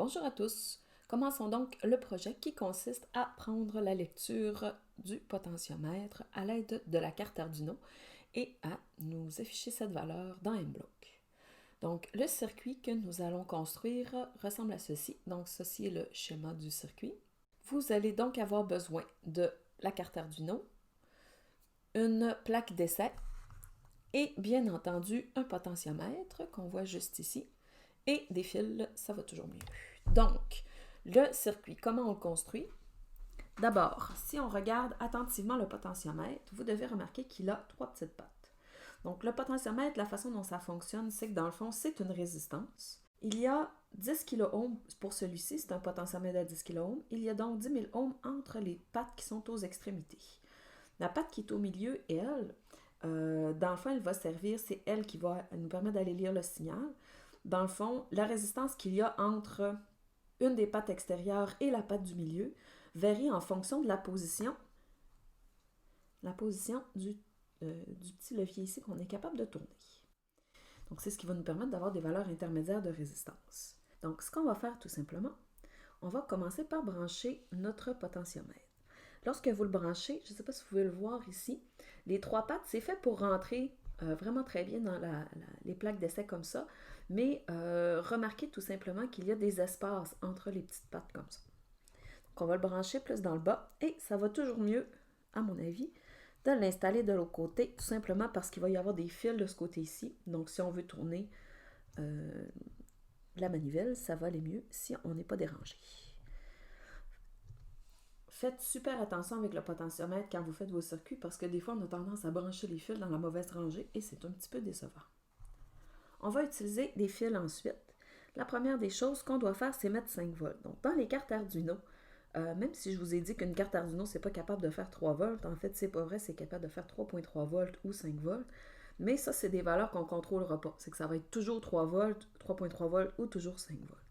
Bonjour à tous. Commençons donc le projet qui consiste à prendre la lecture du potentiomètre à l'aide de la carte Arduino et à nous afficher cette valeur dans MBlock. Donc, le circuit que nous allons construire ressemble à ceci. Donc, ceci est le schéma du circuit. Vous allez donc avoir besoin de la carte Arduino, une plaque d'essai et bien entendu un potentiomètre qu'on voit juste ici et des fils, ça va toujours mieux. Donc, le circuit, comment on le construit? D'abord, si on regarde attentivement le potentiomètre, vous devez remarquer qu'il a trois petites pattes. Donc, le potentiomètre, la façon dont ça fonctionne, c'est que dans le fond, c'est une résistance. Il y a 10 kΩ pour celui-ci, c'est un potentiomètre à 10 kΩ. Il y a donc 10 000 ohms entre les pattes qui sont aux extrémités. La patte qui est au milieu, elle, dans le fond, elle va servir, c'est elle qui va nous permettre d'aller lire le signal. Dans le fond, la résistance qu'il y a entre une des pattes extérieures et la patte du milieu varie en fonction de la position du petit levier ici qu'on est capable de tourner. Donc, c'est ce qui va nous permettre d'avoir des valeurs intermédiaires de résistance. Donc, ce qu'on va faire tout simplement, on va commencer par brancher notre potentiomètre. Lorsque vous le branchez, je ne sais pas si vous pouvez le voir ici, les trois pattes, c'est fait pour rentrer vraiment très bien dans les plaques d'essai comme ça, mais remarquez tout simplement qu'il y a des espaces entre les petites pattes comme ça. Donc, on va le brancher plus dans le bas et ça va toujours mieux, à mon avis, de l'installer de l'autre côté, tout simplement parce qu'il va y avoir des fils de ce côté-ci. Donc, si on veut tourner la manivelle, ça va aller mieux si on n'est pas dérangé. Faites super attention avec le potentiomètre quand vous faites vos circuits parce que des fois, on a tendance à brancher les fils dans la mauvaise rangée et c'est un petit peu décevant. On va utiliser des fils ensuite. La première des choses qu'on doit faire, c'est mettre 5 volts. Donc, dans les cartes Arduino, même si je vous ai dit qu'une carte Arduino, c'est pas capable de faire 3 volts, en fait, c'est pas vrai, c'est capable de faire 3.3 volts ou 5 volts. Mais ça, c'est des valeurs qu'on ne contrôlera pas. C'est que ça va être toujours 3 volts, 3.3 volts ou toujours 5 volts.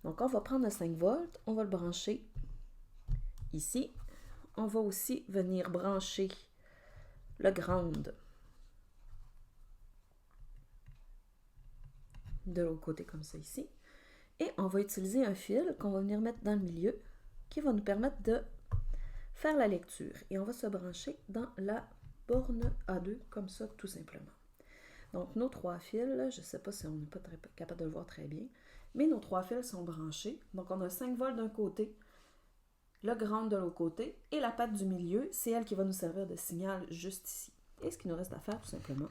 Donc, on va prendre le 5 volts, on va le brancher ici. On va aussi venir brancher le ground de l'autre côté comme ça ici. Et on va utiliser un fil qu'on va venir mettre dans le milieu qui va nous permettre de faire la lecture. Et on va se brancher dans la borne A2 comme ça tout simplement. Donc nos trois fils, je ne sais pas si on n'est pas capable de le voir très bien, mais nos trois fils sont branchés. Donc on a 5 volts d'un côté, le ground de l'autre côté et la patte du milieu, c'est elle qui va nous servir de signal juste ici. Et ce qu'il nous reste à faire tout simplement,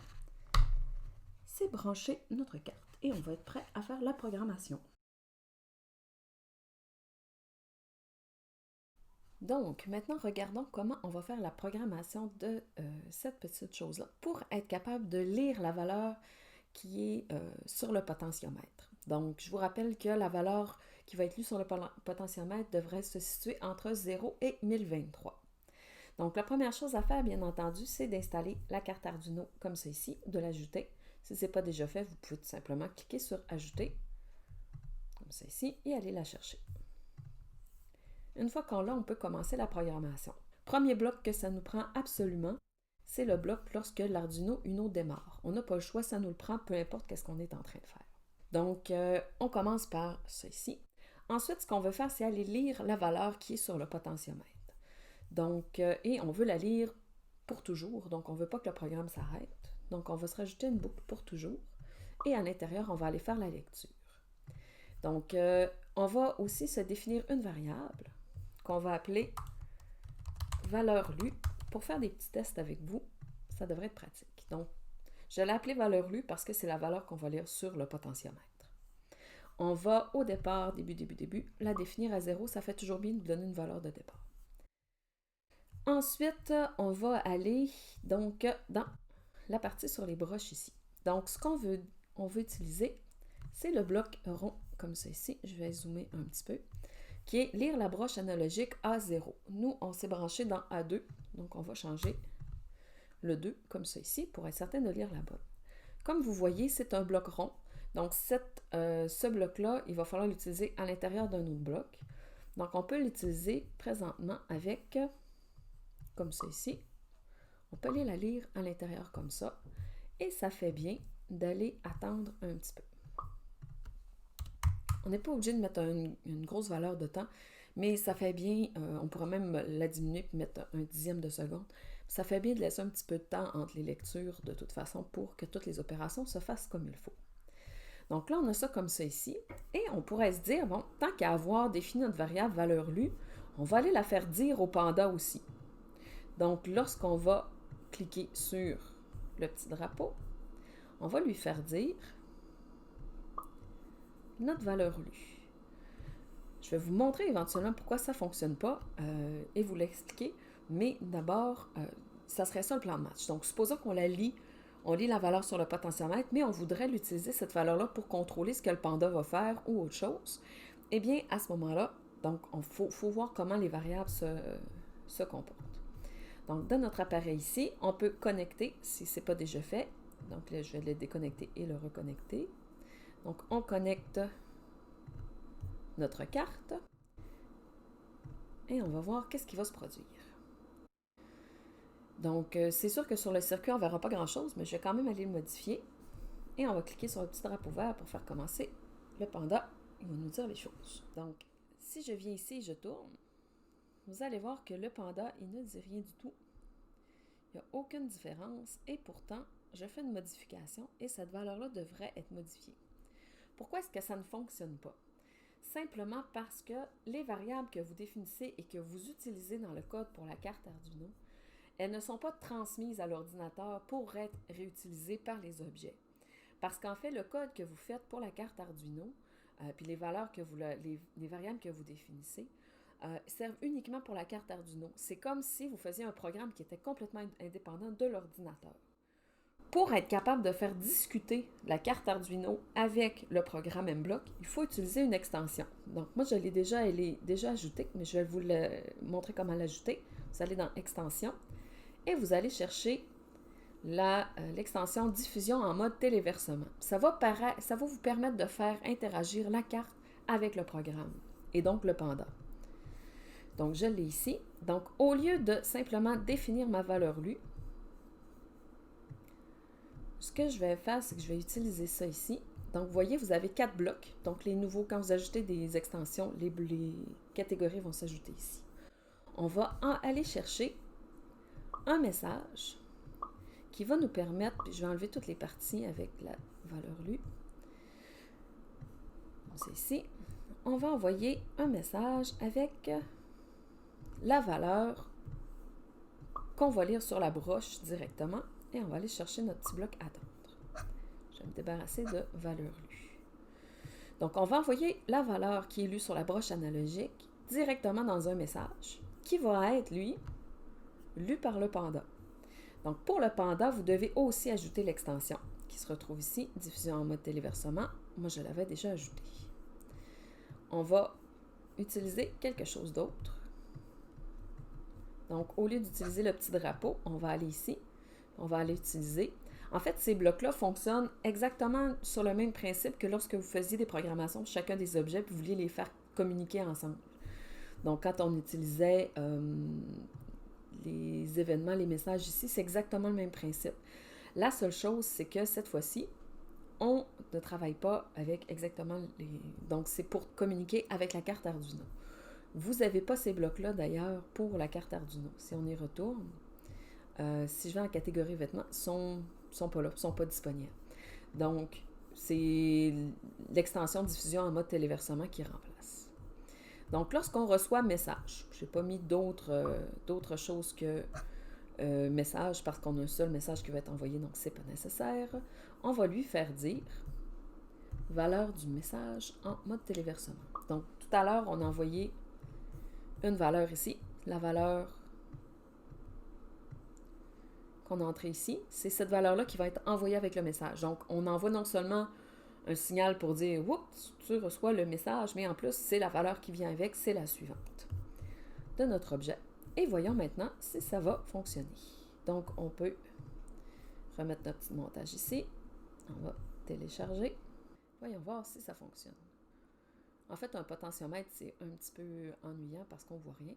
c'est brancher notre carte et on va être prêt à faire la programmation. Donc, maintenant, regardons comment on va faire la programmation de cette petite chose-là pour être capable de lire la valeur qui est sur le potentiomètre. Donc, je vous rappelle que la valeur qui va être lue sur le potentiomètre devrait se situer entre 0 et 1023. Donc, la première chose à faire, bien entendu, c'est d'installer la carte Arduino comme ça ici, de l'ajouter. Si ce n'est pas déjà fait, vous pouvez tout simplement cliquer sur « Ajouter », comme ça ici, et aller la chercher. Une fois qu'on l'a, on peut commencer la programmation. Premier bloc que ça nous prend absolument, c'est le bloc lorsque l'Arduino Uno démarre. On n'a pas le choix, ça nous le prend, peu importe qu'est-ce qu'on est en train de faire. Donc, on commence par ça ici. Ensuite, ce qu'on veut faire, c'est aller lire la valeur qui est sur le potentiomètre. Donc, et on veut la lire pour toujours, donc on ne veut pas que le programme s'arrête. Donc, on va se rajouter une boucle pour toujours. Et à l'intérieur, on va aller faire la lecture. Donc, on va aussi se définir une variable qu'on va appeler valeur lue pour faire des petits tests avec vous. Ça devrait être pratique. Donc, je l'ai appelée valeur lue parce que c'est la valeur qu'on va lire sur le potentiomètre. On va au départ, début, la définir à 0. Ça fait toujours bien de donner une valeur de départ. Ensuite, on va aller donc dans la partie sur les broches ici. Donc, ce qu'on veut utiliser, c'est le bloc rond comme ça ici. Je vais zoomer un petit peu. Qui est lire la broche analogique A0. Nous, on s'est branché dans A2, donc on va changer le 2 comme ça ici pour être certain de lire la bonne. Comme vous voyez, c'est un bloc rond. Donc, ce bloc-là, il va falloir l'utiliser à l'intérieur d'un autre bloc. Donc, on peut l'utiliser présentement avec, comme ça ici. On peut aller la lire à l'intérieur comme ça. Et ça fait bien d'aller attendre un petit peu. On n'est pas obligé de mettre une grosse valeur de temps, mais ça fait bien, on pourrait même la diminuer et mettre 1/10 de seconde. Ça fait bien de laisser un petit peu de temps entre les lectures de toute façon pour que toutes les opérations se fassent comme il faut. Donc là, on a ça comme ça ici. Et on pourrait se dire, bon, tant qu'à avoir défini notre variable valeur lue, on va aller la faire dire au panda aussi. Donc lorsqu'on va cliquer sur le petit drapeau, on va lui faire dire notre valeur lue. Je vais vous montrer éventuellement pourquoi ça ne fonctionne pas et vous l'expliquer, mais d'abord, ça serait ça le plan de match. Donc, supposons qu'on la lit, on lit la valeur sur le potentiomètre, mais on voudrait l'utiliser, cette valeur-là, pour contrôler ce que le panda va faire ou autre chose. Eh bien, à ce moment-là, donc, il faut voir comment les variables se comportent. Donc, dans notre appareil ici, on peut connecter, si ce n'est pas déjà fait. Donc là, je vais le déconnecter et le reconnecter. Donc, on connecte notre carte et on va voir qu'est-ce qui va se produire. Donc, c'est sûr que sur le circuit, on ne verra pas grand-chose, mais je vais quand même aller le modifier. Et on va cliquer sur le petit drapeau vert pour faire commencer le panda. Il va nous dire les choses. Donc, si je viens ici et je tourne, vous allez voir que le panda, il ne dit rien du tout. Il n'y a aucune différence et pourtant, je fais une modification et cette valeur-là devrait être modifiée. Pourquoi est-ce que ça ne fonctionne pas? Simplement parce que les variables que vous définissez et que vous utilisez dans le code pour la carte Arduino, elles ne sont pas transmises à l'ordinateur pour être réutilisées par les objets. Parce qu'en fait, le code que vous faites pour la carte Arduino, puis les valeurs que les variables que vous définissez, servent uniquement pour la carte Arduino. C'est comme si vous faisiez un programme qui était complètement indépendant de l'ordinateur. Pour être capable de faire discuter la carte Arduino avec le programme Mblock, il faut utiliser une extension. Donc moi, elle est déjà ajoutée, mais je vais vous montrer comment l'ajouter. Vous allez dans Extension et vous allez chercher l'extension Diffusion en mode téléversement. Ça va vous permettre de faire interagir la carte avec le programme et donc le panda. Donc je l'ai ici. Donc au lieu de simplement définir ma valeur lue, ce que je vais faire, c'est que je vais utiliser ça ici. Donc, vous voyez, vous avez 4 blocs. Donc, les nouveaux, quand vous ajoutez des extensions, les catégories vont s'ajouter ici. On va aller chercher un message qui va nous permettre, puis je vais enlever toutes les parties avec la valeur lue. C'est ici. On va envoyer un message avec la valeur qu'on va lire sur la broche directement. Et on va aller chercher notre petit bloc attendre. Je vais me débarrasser de valeur lue. Donc, on va envoyer la valeur qui est lue sur la broche analogique directement dans un message qui va être, lui, lu par le panda. Donc, pour le panda, vous devez aussi ajouter l'extension qui se retrouve ici, diffusion en mode téléversement. Moi, je l'avais déjà ajouté. On va utiliser quelque chose d'autre. Donc, au lieu d'utiliser le petit drapeau, on va aller ici. On va aller utiliser. En fait, ces blocs-là fonctionnent exactement sur le même principe que lorsque vous faisiez des programmations de chacun des objets et vous vouliez les faire communiquer ensemble. Donc, quand on utilisait les événements, les messages ici, c'est exactement le même principe. La seule chose, c'est que cette fois-ci, on ne travaille pas avec exactement les... Donc, c'est pour communiquer avec la carte Arduino. Vous n'avez pas ces blocs-là, d'ailleurs, pour la carte Arduino. Si on y retourne, si je vais en catégorie vêtements, sont pas là, sont pas disponibles. Donc, c'est l'extension diffusion en mode téléversement qui remplace. Donc, lorsqu'on reçoit message, je n'ai pas mis d'autres choses que message parce qu'on a un seul message qui va être envoyé, donc c'est pas nécessaire. On va lui faire dire valeur du message en mode téléversement. Donc, tout à l'heure, on a envoyé une valeur ici, la valeur qu'on a entrée ici, c'est cette valeur-là qui va être envoyée avec le message. Donc, on envoie non seulement un signal pour dire « Oups, tu reçois le message », mais en plus, c'est la valeur qui vient avec, c'est la suivante de notre objet. Et voyons maintenant si ça va fonctionner. Donc, on peut remettre notre petit montage ici. On va télécharger. Voyons voir si ça fonctionne. En fait, un potentiomètre, c'est un petit peu ennuyant parce qu'on ne voit rien.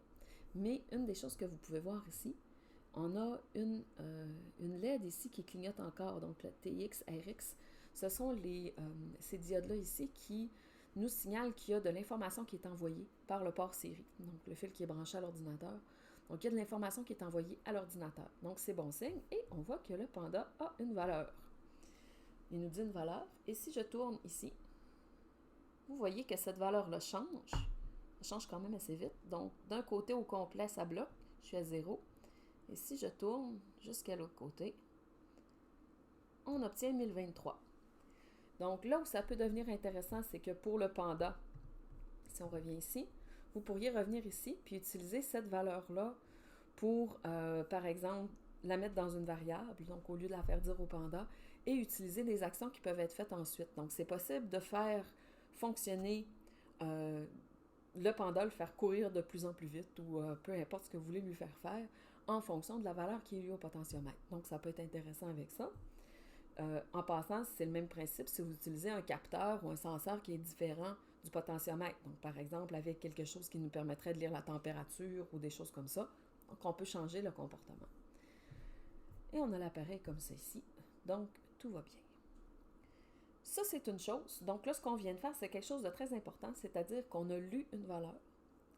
Mais une des choses que vous pouvez voir ici, on a une LED ici qui clignote encore, donc le TX, RX. Ce sont ces diodes-là ici qui, nous signale qu'il y a de l'information qui est envoyée par le port série, donc le fil qui est branché à l'ordinateur. Donc, il y a de l'information qui est envoyée à l'ordinateur. Donc, c'est bon signe et on voit que le panda a une valeur. Il nous dit une valeur. Et si je tourne ici, vous voyez que cette valeur-là change. Elle change quand même assez vite. Donc, d'un côté au complet, ça bloque. Je suis à 0. Et si je tourne jusqu'à l'autre côté, on obtient 1023. Donc, là où ça peut devenir intéressant, c'est que pour le panda, si on revient ici, vous pourriez revenir ici puis utiliser cette valeur-là pour, par exemple, la mettre dans une variable, donc au lieu de la faire dire au panda, et utiliser des actions qui peuvent être faites ensuite. Donc, c'est possible de faire fonctionner le panda, le faire courir de plus en plus vite ou peu importe ce que vous voulez lui faire faire en fonction de la valeur qui est liée au potentiomètre. Donc, ça peut être intéressant avec ça. En passant, c'est le même principe si vous utilisez un capteur ou un senseur qui est différent du potentiomètre. Donc, par exemple, avec quelque chose qui nous permettrait de lire la température ou des choses comme ça. Donc, on peut changer le comportement. Et on a l'appareil comme ceci. Donc, tout va bien. Ça, c'est une chose. Donc là, ce qu'on vient de faire, c'est quelque chose de très important, c'est-à-dire qu'on a lu une valeur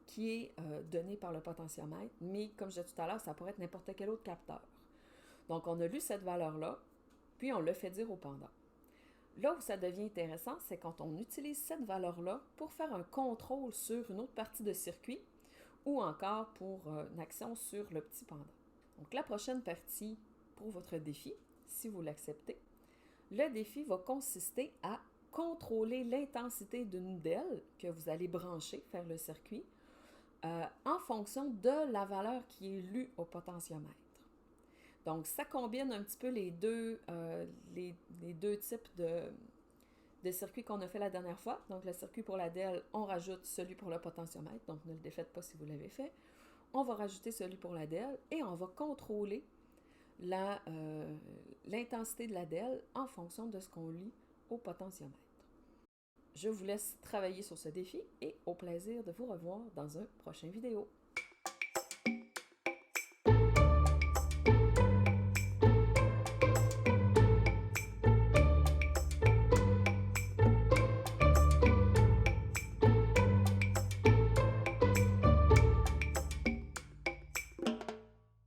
qui est donnée par le potentiomètre, mais comme je disais tout à l'heure, ça pourrait être n'importe quel autre capteur. Donc, on a lu cette valeur-là, puis on le fait dire au panda. Là où ça devient intéressant, c'est quand on utilise cette valeur-là pour faire un contrôle sur une autre partie de circuit ou encore pour une action sur le petit panda. Donc, la prochaine partie pour votre défi, si vous l'acceptez, le défi va consister à contrôler l'intensité d'une DEL que vous allez brancher, faire le circuit, en fonction de la valeur qui est lue au potentiomètre. Donc, ça combine un petit peu les deux types de circuits qu'on a fait la dernière fois. Donc, le circuit pour la DEL, on rajoute celui pour le potentiomètre, donc ne le défaites pas si vous l'avez fait. On va rajouter celui pour la DEL et on va contrôler l'intensité de la DEL en fonction de ce qu'on lit au potentiomètre. Je vous laisse travailler sur ce défi et au plaisir de vous revoir dans un prochain vidéo.